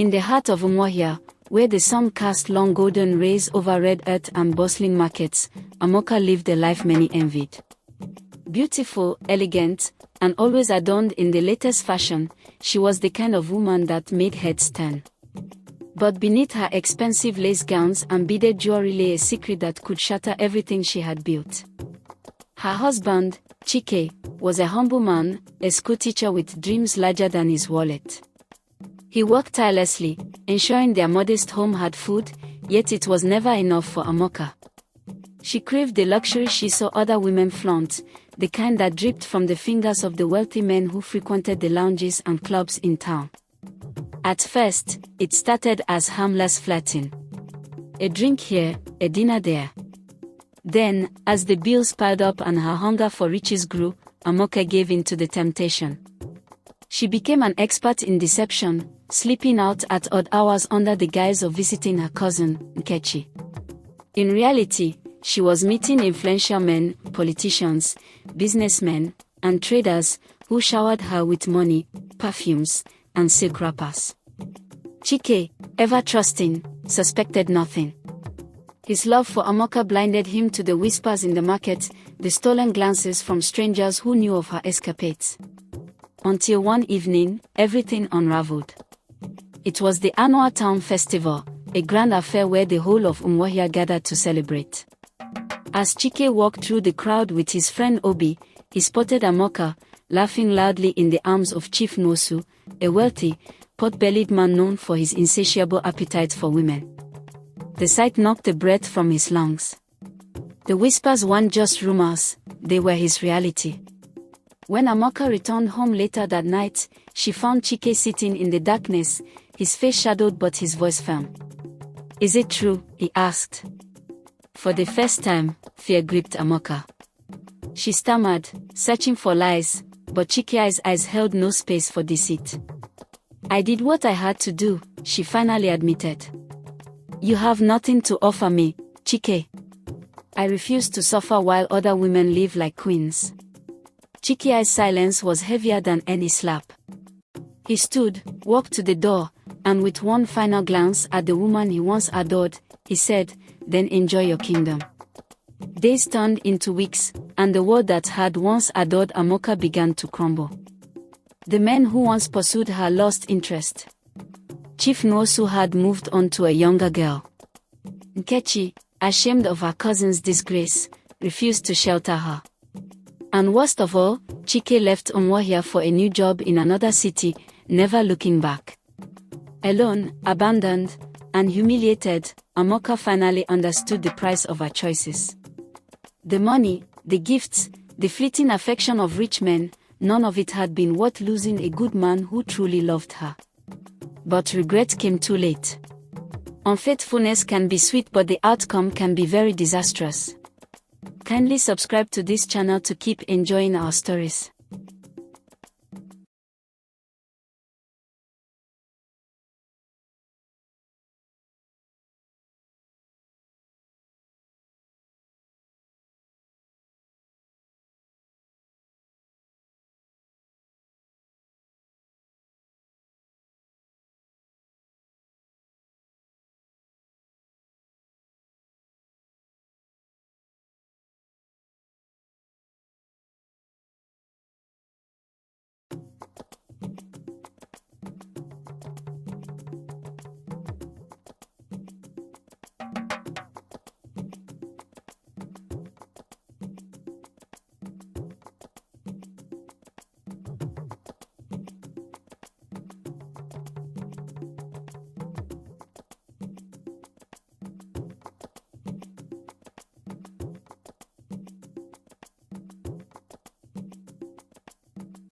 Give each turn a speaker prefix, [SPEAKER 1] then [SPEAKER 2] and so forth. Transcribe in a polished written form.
[SPEAKER 1] In the heart of Umuahia, where the sun cast long golden rays over red earth and bustling markets, Amaka lived a life many envied. Beautiful, elegant, and always adorned in the latest fashion, she was the kind of woman that made heads turn. But beneath her expensive lace gowns and beaded jewelry lay a secret that could shatter everything she had built. Her husband, Chike, was a humble man, a schoolteacher with dreams larger than his wallet. He worked tirelessly, ensuring their modest home had food, yet it was never enough for Amaka. She craved the luxury she saw other women flaunt, the kind that dripped from the fingers of the wealthy men who frequented the lounges and clubs in town. At first, it started as harmless flirting. A drink here, a dinner there. Then, as the bills piled up and her hunger for riches grew, Amaka gave in to the temptation. She became an expert in deception, sleeping out at odd hours under the guise of visiting her cousin, Chike. In reality, she was meeting influential men, politicians, businessmen, and traders who showered her with money, perfumes, and silk wrappers. Chike, ever trusting, suspected nothing. His love for Amaka blinded him to the whispers in the market, the stolen glances from strangers who knew of her escapades. Until one evening, everything unraveled. It was the annual town festival, a grand affair where the whole of Umuahia gathered to celebrate. As Chike walked through the crowd with his friend Obi, he spotted Amaka, laughing loudly in the arms of Chief Nosu, a wealthy, pot-bellied man known for his insatiable appetite for women. The sight knocked the breath from his lungs. The whispers weren't just rumors, they were his reality. When Amaka returned home later that night, she found Chike sitting in the darkness, his face shadowed but his voice firm. "Is it true?" he asked. For the first time, fear gripped Amaka. She stammered, searching for lies, but Chike's eyes held no space for deceit. "I did what I had to do," she finally admitted. "You have nothing to offer me, Chike. I refuse to suffer while other women live like queens." Chike's silence was heavier than any slap. He stood, walked to the door, and with one final glance at the woman he once adored, he said, "Then enjoy your kingdom." Days turned into weeks, and the world that had once adored Amaka began to crumble. The men who once pursued her lost interest. Chief Nosu had moved on to a younger girl. Nkechi, ashamed of her cousin's disgrace, refused to shelter her. And worst of all, Chike left Umuahia for a new job in another city, never looking back. Alone, abandoned, and humiliated, Amaka finally understood the price of her choices. The money, the gifts, the fleeting affection of rich men, none of it had been worth losing a good man who truly loved her. But regret came too late. Unfaithfulness can be sweet, but the outcome can be very disastrous. Kindly subscribe to this channel to keep enjoying our stories.